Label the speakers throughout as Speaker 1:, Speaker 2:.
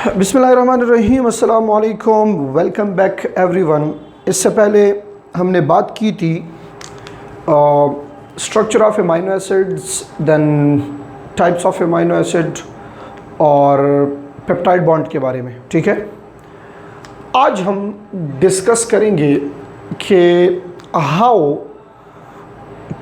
Speaker 1: बिस्मिल्लाहिर्रहमानिर्रहीम, अस्सलाम वालेकुम, वेलकम बैक एवरीवन। इससे पहले हमने बात की थी structure of amino acids, then types of amino acid और पेप्टाइड बॉन्ड के बारे में। ठीक है, आज हम डिस्कस करेंगे कि हाउ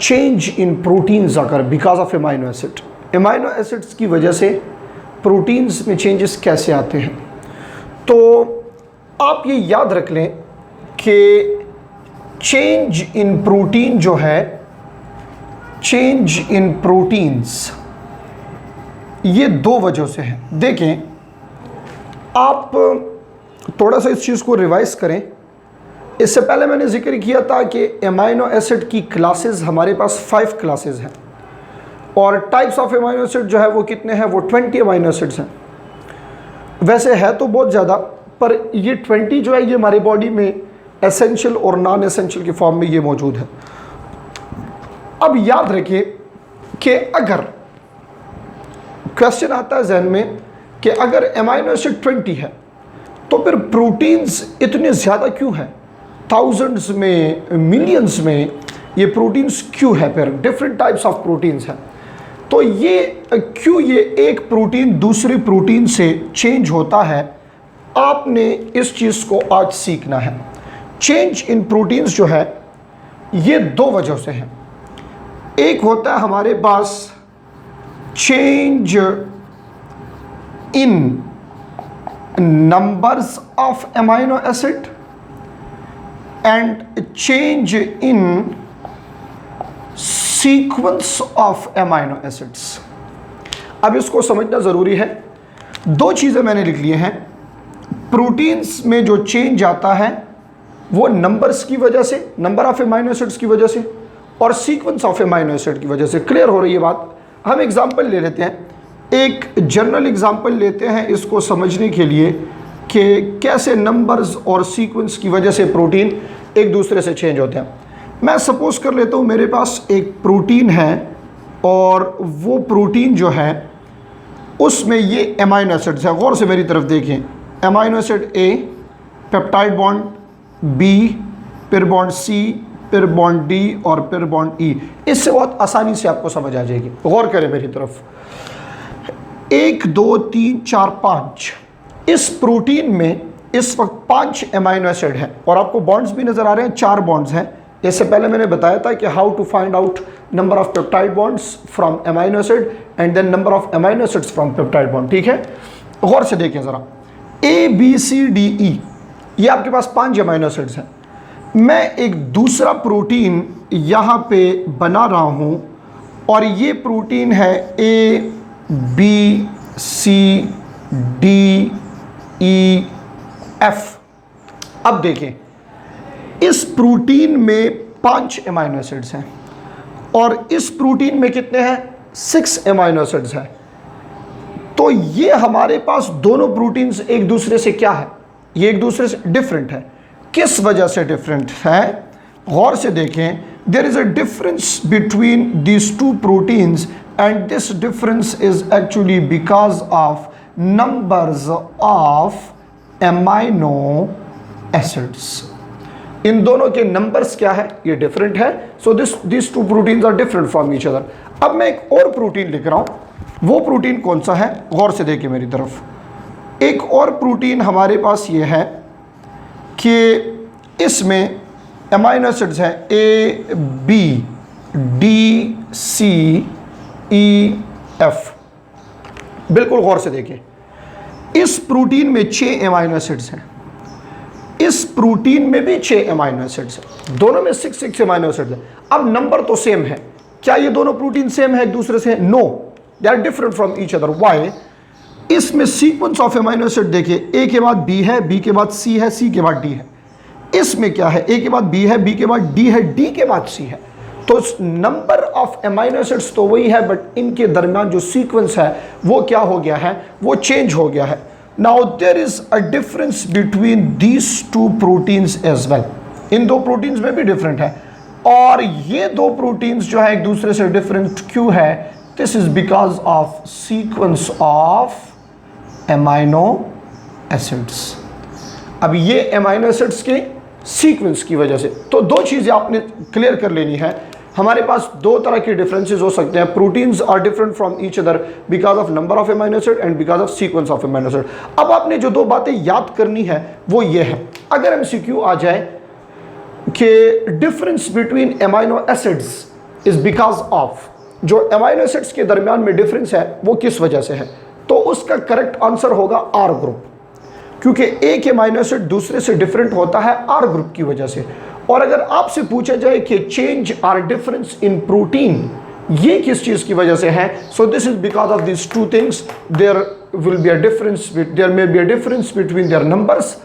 Speaker 1: चेंज इन प्रोटीन्स अगर because of amino acid, amino acids की वजह से प्रोटीन्स में चेंजेस कैसे आते हैं। तो आप ये याद रख लें कि चेंज इन प्रोटीन जो है, चेंज इन प्रोटीन्स, ये दो वजहों से है। देखें, आप थोड़ा सा इस चीज़ को रिवाइज करें। इससे पहले मैंने जिक्र किया था कि अमाइनो एसिड की क्लासेस हमारे पास 5 क्लासेस हैं और टाइप्स ऑफ अमाइनो एसिड जो है वो कितने हैं, वो 20 अमाइनो एसिड्स हैं। वैसे है तो बहुत ज़्यादा, पर ये 20 जो है ये हमारी बॉडी में एसेंशियल और नॉन एसेंशियल की फॉर्म में ये मौजूद है। अब याद रखिए कि अगर क्वेश्चन आता है जहन में कि अगर अमाइनो एसिड 20 है तो फिर प्रोटीन्स इतने ज़्यादा क्यों हैं, थाउजेंड्स में, मिलियंस में ये प्रोटीन्स क्यों है, फिर डिफरेंट टाइप्स ऑफ प्रोटीन्स हैं। तो ये क्यों ये एक प्रोटीन दूसरे प्रोटीन से चेंज होता है, आपने इस चीज़ को आज सीखना है। चेंज इन प्रोटीन्स जो है ये दो वजहों से है। एक होता है हमारे पास change in numbers of amino acid and change in sequence of amino acids. अब इसको समझना ज़रूरी है। दो चीज़ें मैंने लिख ली हैं। प्रोटीन्स में जो चेंज आता है वो नंबर्स की वजह से, नंबर ऑफ अमाइनो एसिड्स की वजह से, और सीक्वेंस ऑफ अमाइनो एसिड की वजह से। क्लियर हो रही है बात। हम एग्जांपल ले लेते हैं, एक जनरल एग्जांपल लेते हैं इसको समझने के लिए कि कैसे नंबर्स और सीक्वेंस की वजह से प्रोटीन एक दूसरे से चेंज होते हैं। मैं सपोज कर लेता हूँ मेरे पास एक प्रोटीन है और वो प्रोटीन जो है उसमें ये अमाइनो एसिड्स है। गौर से मेरी तरफ देखें, amino acid A, peptide bond B, फिर बॉन्ड सी, फिर बॉन्ड डी और फिर बॉन्ड ई। इससे बहुत आसानी से आपको समझ आ जाएगी। गौर करें मेरी तरफ, 1 2 3 4 5 इस प्रोटीन में इस वक्त 5 अमाइनो एसिड है और आपको बॉन्ड्स भी नजर आ रहे हैं, 4 बॉन्ड्स हैं। इससे पहले मैंने बताया था कि how to find out number of peptide bonds from amino acid and then number of amino acids from peptide bond. ठीक है, गौर से देखें ज़रा, ए बी सी डी ई, ये आपके पास 5 अमाइनो एसिड्स हैं। मैं एक दूसरा प्रोटीन यहाँ पे बना रहा हूँ और ये प्रोटीन है A B C D E F. अब देखें, इस प्रोटीन में 5 अमाइनो एसिड्स हैं और इस प्रोटीन में कितने हैं, 6 अमाइनो एसिड्स हैं। तो ये हमारे पास दोनों प्रोटीन्स एक दूसरे से क्या है, ये एक दूसरे से डिफरेंट है। किस वजह से डिफरेंट है, गौर से देखें। There is a difference between these two proteins and this difference is actually because of numbers of amino acids. इन दोनों के नंबर्स क्या है, ये डिफरेंट है। So this two proteins are different from each other. अब मैं एक और प्रोटीन लिख रहा हूं, वो प्रोटीन कौन सा है, गौर से देखिए मेरी तरफ। एक और प्रोटीन हमारे पास ये है कि इसमें अमाइनो एसिड्स हैं A B D C E F. बिल्कुल गौर से देखिए, इस प्रोटीन में 6 अमाइनो एसिड्स हैं, इस प्रोटीन में भी 6 अमाइनो एसिड्स हैं, दोनों में 6 अमाइनो एसिड्स हैं। अब नंबर तो सेम है, क्या ये दोनों प्रोटीन सेम है एक दूसरे से? No, they are different from each other. Why? इसमें सीक्वेंस ऑफ अमाइनो एसिड देखिए, ए के बाद बी है, बी के बाद सी है, सी के बाद डी है। इसमें क्या है, ए के बाद बी है, बी के बाद डी है, डी के बाद सी है। तो नंबर ऑफ अमाइनो एसिड्स तो वही है, बट इनके दरमियान जो सीक्वेंस है वो क्या हो गया है, वो चेंज हो गया है। Now there is a difference between these two proteins as well. इन दो प्रोटीन्स में भी डिफरेंट है और ये दो प्रोटीन्स जो है एक दूसरे से डिफरेंट क्यों है? This is because of sequence of amino acids. अब ये अमीनो एसिड्स के सीक्वेंस की वजह से, तो दो चीज़ें आपने क्लियर कर लेनी है। हमारे पास दो तरह के डिफरेंसेस हो सकते हैं। Proteins are different from each other because of number of amino acid and because of sequence of amino acid. अब आपने जो दो बातें याद करनी है वो ये है, अगर एमसीक्यू आ जाए कि difference between amino acids is because of, जो अमीनो एसिड्स के दरमियान में डिफरेंस है वो किस वजह से है, तो उसका करेक्ट आंसर होगा आर ग्रुप, क्योंकि एक अमीनो एसिड दूसरे से डिफरेंट होता है आर ग्रुप की वजह से। और अगर आपसे पूछा जाए कि change or difference in protein, ये किस चीज की वजह से है, so this is because of this two things, there will be a difference, there may be a difference between their numbers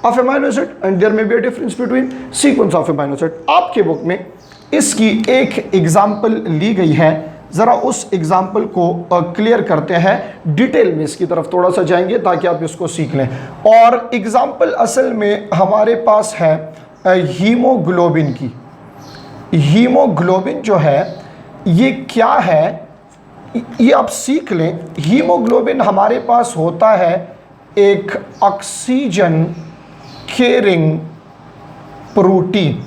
Speaker 1: of amino acid and there may be a difference between sequence of amino acid. आपके book में इसकी एक example ली गई है, ज़रा उस example को clear करते हैं, डिटेल में इसकी तरफ थोड़ा सा जाएंगे ताकि आप इसको सीख लें। और एग्जाम्पल असल में हमारे पास है हीमोग्लोबिन की। हीमोग्लोबिन जो है ये क्या है, ये आप सीख लें। हीमोग्लोबिन हमारे पास होता है एक ऑक्सीजन कैरिंग प्रोटीन।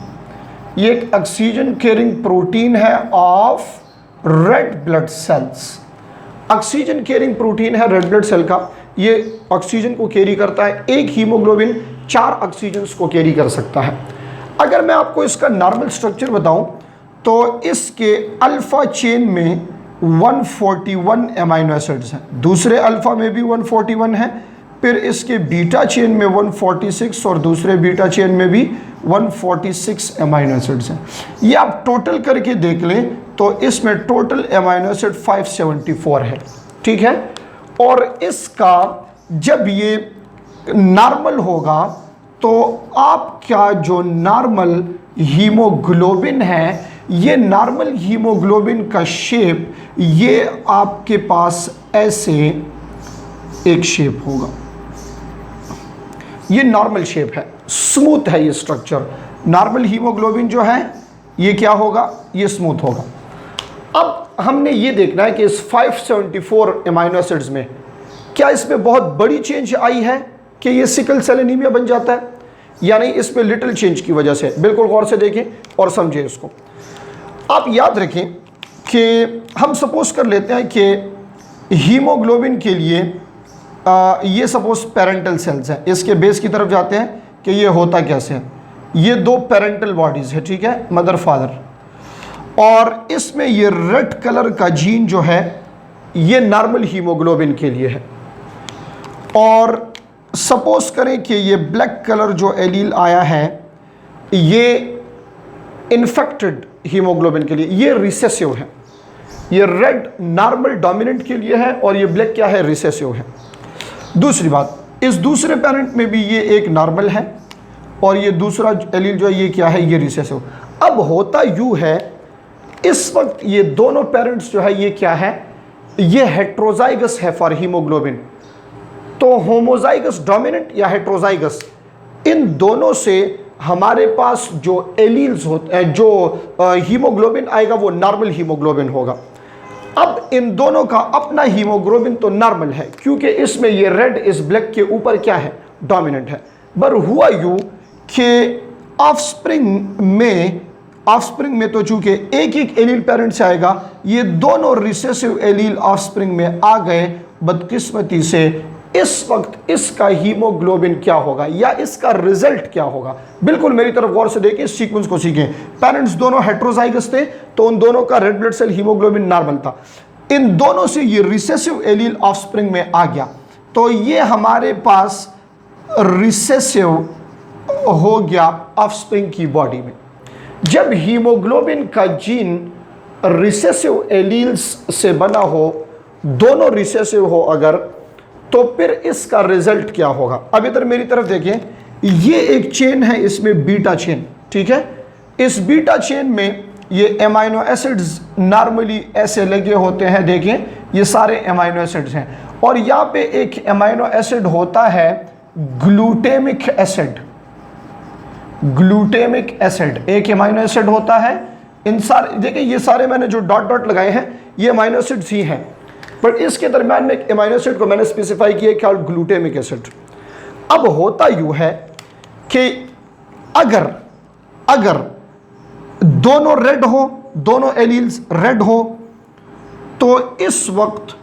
Speaker 1: ये एक ऑक्सीजन कैरिंग प्रोटीन है of red blood cells. Oxygen carrying protein है रेड ब्लड सेल का, ये ऑक्सीजन को कैरी करता है। एक हीमोग्लोबिन 4 ऑक्सीजन्स को कैरी कर सकता है। अगर मैं आपको इसका नॉर्मल स्ट्रक्चर बताऊं तो इसके अल्फा चेन में 141 अमीनो एसिड्स हैं, दूसरे अल्फा में भी 141 है, फिर इसके बीटा चेन में 146 और दूसरे बीटा चेन में भी 146 अमीनो एसिड्स हैं। ये आप टोटल करके देख लें तो इसमें टोटल अमीनो एसिड 574 है, ठीक है। और इसका जब ये नॉर्मल होगा तो आपका जो नॉर्मल हीमोग्लोबिन है, ये नॉर्मल हीमोग्लोबिन का शेप ये आपके पास ऐसे एक शेप होगा। ये नॉर्मल शेप है, स्मूथ है ये स्ट्रक्चर। नॉर्मल हीमोग्लोबिन जो है ये क्या होगा, ये स्मूथ होगा। अब हमने ये देखना है कि इस 574 अमीनो एसिड्स में क्या इसमें बहुत बड़ी चेंज आई है कि ये सिकल सेल एनीमिया बन जाता है, या नहीं इसमें लिटिल चेंज की वजह से। बिल्कुल गौर से देखें और समझें इसको। आप याद रखें कि हम सपोज कर लेते हैं कि हीमोग्लोबिन के लिए ये सपोज पेरेंटल सेल्स हैं, इसके बेस की तरफ जाते हैं कि ये होता कैसे है। ये दो पेरेंटल बॉडीज़ है, ठीक है, मदर फादर, और इसमें ये रेड कलर का जीन जो है ये नॉर्मल हीमोग्लोबिन के लिए है। और सपोज करें कि ये ब्लैक कलर जो एलील आया है ये इन्फेक्टेड हीमोग्लोबिन के लिए, ये रिसेसिव है। ये रेड नॉर्मल डोमिनेंट के लिए है और ये ब्लैक क्या है, रिसेसिव है। दूसरी बात, इस दूसरे पेरेंट में भी ये एक नॉर्मल है और ये दूसरा एलील जो है ये क्या है, ये रिसेसिव। अब होता यूँ है, इस वक्त ये दोनों पेरेंट्स जो है ये क्या है, ये हेट्रोजाइगस है फॉर हीमोग्लोबिन। तो होमोजाइगस डोमिनेंट या हेट्रोजाइगस, इन दोनों से हमारे पास जो एलील्स होते हैं, जो हीमोग्लोबिन आएगा वो नॉर्मल हीमोग्लोबिन होगा। अब इन दोनों का अपना हीमोग्लोबिन तो नॉर्मल है क्योंकि इसमें ये रेड इस ब्लैक के ऊपर क्या है, डोमिनेंट है। पर हुआ यूं कि ऑफस्प्रिंग में तो चूंकि एक एक एलील पेरेंट से आएगा, ये दोनों रिसेसिव एलील ऑफस्प्रिंग में आ गए। बदकिस्मती से इस वक्त इसका हीमोग्लोबिन क्या होगा या इसका रिजल्ट क्या होगा, बिल्कुल मेरी तरफ गौर से देखें, इस सीक्वेंस को सीखें। पेरेंट्स दोनों हेट्रोजाइगस थे तो उन दोनों का red blood cell haemoglobin normal था। इन दोनों से ये रिसेसिव एलील ऑफस्प्रिंग में आ गया तो ये हमारे पास रिसेसिव हो गया ऑफस्प्रिंग की बॉडी में। जब हीमोग्लोबिन का जीन रिसेसिव एलील्स से बना हो, दोनों रिसेसिव हो अगर, तो फिर इसका रिजल्ट क्या होगा। अब इधर मेरी तरफ देखें, ये एक चेन है, इसमें बीटा चेन, ठीक है। इस बीटा चेन में ये अमीनो एसिड्स नॉर्मली ऐसे लगे होते हैं, देखें ये सारे अमीनो एसिड्स हैं। और यहाँ पे एक अमीनो एसिड होता है ग्लूटेमिक एसिड। ग्लूटेमिक एसिड एक अमीनो एसिड होता है। इन सारे देखिए, ये सारे मैंने जो डॉट डॉट लगाए हैं ये अमीनो एसिड्स ही हैं, बट इसके दरम्यान में एक अमीनो एसिड को मैंने स्पेसिफाई किया क्या, ग्लूटेमिक एसिड। अब होता यूं है कि अगर अगर दोनों रेड हो, दोनों एलील्स रेड हो, तो इस वक्त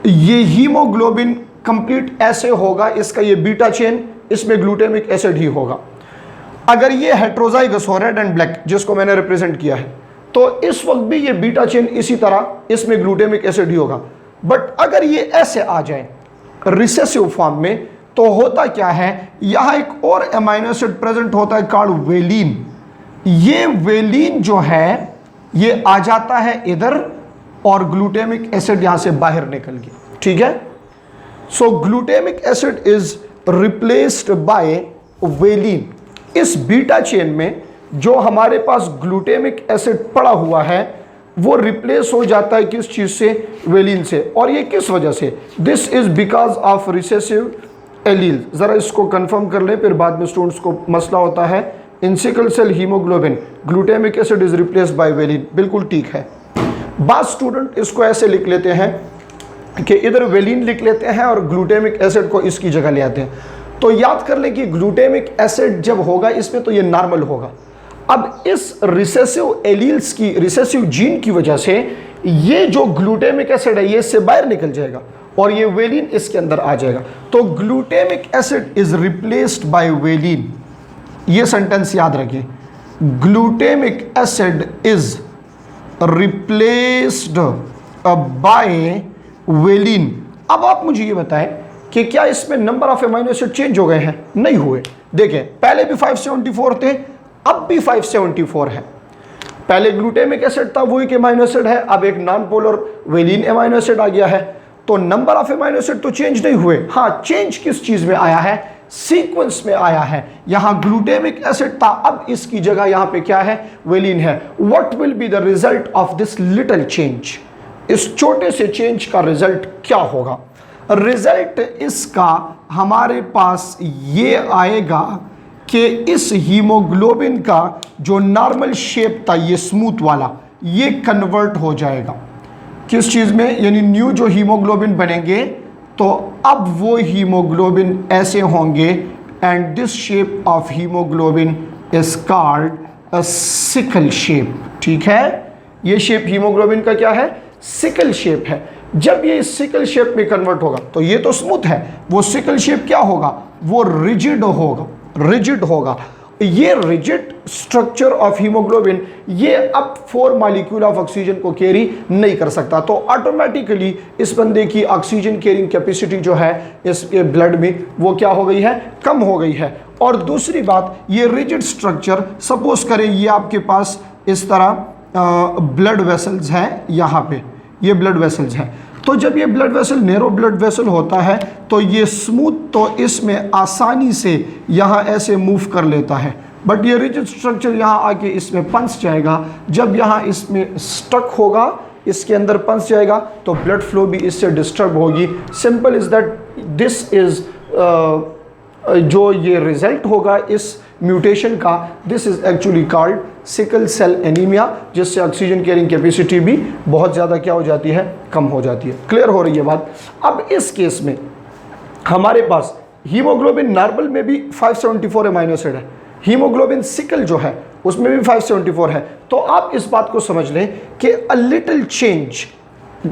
Speaker 1: ये हीमोग्लोबिन कंप्लीट ऐसे होगा, इसका ये बीटा चेन, इसमें ग्लूटामिक एसिड ही होगा। अगर ये हेट्रोजाइगस हो, रेड एंड ब्लैक, जिसको मैंने रिप्रेजेंट किया है, तो इस वक्त भी ये बीटा चेन इसी तरह, इसमें ग्लूटामिक एसिड ही होगा। बट अगर ये ऐसे आ जाए रिसेसिव फॉर्म में, तो होता क्या है, यहां एक और अमाइनो एसिड प्रेजेंट होता है कॉल्ड वेलिन। ये वेलिन जो है ये आ जाता है इधर और ग्लूटामिक एसिड यहां से बाहर निकल गया। ठीक है, so glutamic acid is replaced by valine. इस बीटा चेन में जो हमारे पास ग्लूटामिक एसिड पड़ा हुआ है वो रिप्लेस हो जाता है किस चीज से, वेलिन से। और ये किस वजह से, this is because of recessive allele. जरा इसको कंफर्म कर लें, फिर बाद में स्टूडेंट्स को मसला होता है। In sickle cell haemoglobin glutamic acid is replaced by valine, बिल्कुल ठीक है। बाद स्टूडेंट इसको ऐसे लिख लेते हैं कि इधर वेलिन लिख लेते हैं और ग्लूटामिक एसिड को इसकी जगह ले आते हैं। तो याद कर लें कि ग्लूटामिक एसिड जब होगा इसमें तो ये नॉर्मल होगा। अब इस रिसेसिव एलील्स की, रिसेसिव जीन की वजह से ये जो ग्लूटामिक एसिड है ये इससे बाहर निकल जाएगा और ये वेलिन इसके अंदर आ जाएगा। तो glutamic acid is replaced by valine. ये सेंटेंस याद रखिए, glutamic acid is replaced by valine. अब आप मुझे ये बताएं कि क्या इसमें number of amino acid change हो गए हैं? नहीं हुए। देखें, पहले भी 574 थे, अब भी 574 है। पहले ग्लूटामिक एसिड था, वही अमाइनो एसिड है, अब एक non polar valine amino acid आ गया है। तो नंबर ऑफ अमाइनो एसिड तो चेंज नहीं हुए। हाँ, चेंज किस चीज में आया है, सीक्वेंस में आया है। यहां ग्लूटामिक एसिड था, अब इसकी जगह यहां पे क्या है, वेलिन है। What will be the result of this little change? इस छोटे से चेंज का रिजल्ट क्या होगा? रिजल्ट इसका हमारे पास ये आएगा कि इस हीमोग्लोबिन का जो नॉर्मल शेप था, ये स्मूथ वाला, ये कन्वर्ट हो जाएगा किस चीज में, यानी न्यू जो हीमोग्लोबिन बनेंगे तो अब वो हीमोग्लोबिन ऐसे होंगे। And this shape of haemoglobin is called a sickle shape. ठीक है, ये शेप हीमोग्लोबिन का क्या है, सिकल शेप है। जब ये सिकल शेप में कन्वर्ट होगा तो ये तो स्मूथ है, वो सिकल शेप क्या होगा, वो रिजिड होगा, रिजिड होगा। ये रिजिड स्ट्रक्चर ऑफ हीमोग्लोबिन ये अब 4 मॉलिक्यूल ऑफ ऑक्सीजन को कैरी नहीं कर सकता। तो ऑटोमेटिकली इस बंदे की ऑक्सीजन कैरिंग कैपेसिटी जो है इसके ब्लड में वो क्या हो गई है, कम हो गई है। और दूसरी बात, ये रिजिड स्ट्रक्चर, सपोज करें ये आपके पास इस तरह ब्लड वेसल्स हैं, यहाँ पे ये ब्लड वेसल्स हैं। तो जब ये blood vessel narrow blood vessel होता है तो ये स्मूथ तो इसमें आसानी से यहाँ ऐसे मूव कर लेता है, बट ये रिजिड स्ट्रक्चर यहाँ आके इसमें फंस जाएगा। जब यहाँ इसमें स्टक होगा, इसके अंदर फंस जाएगा, तो ब्लड फ्लो भी इससे डिस्टर्ब होगी। Simple is that this is जो ये रिजल्ट होगा इस म्यूटेशन का, this is actually called sickle cell anaemia, जिससे ऑक्सीजन कैरिंग कैपेसिटी भी बहुत ज़्यादा क्या हो जाती है, कम हो जाती है। क्लियर हो रही है बात? अब इस केस में हमारे पास हीमोग्लोबिन नॉर्मल में भी 574 अमाइनो एसिड है, हीमोग्लोबिन सिकल जो है उसमें भी 574 है। तो आप इस बात को समझ लें कि a little change,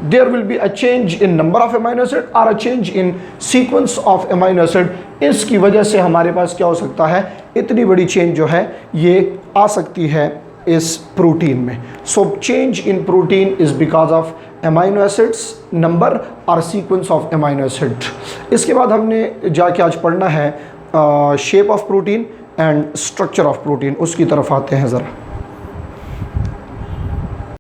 Speaker 1: there will be a change in number of amino acid or a change in sequence of amino acid। इसकी वजह से हमारे पास क्या हो सकता है, इतनी बड़ी चेंज जो है ये आ सकती है इस प्रोटीन में। So change in protein is because of amino acids number और सीक्वेंस ऑफ अमाइनो एसिड। इसके बाद हमने जाके आज पढ़ना है shape of protein and structure of protein. उसकी तरफ आते हैं ज़रा।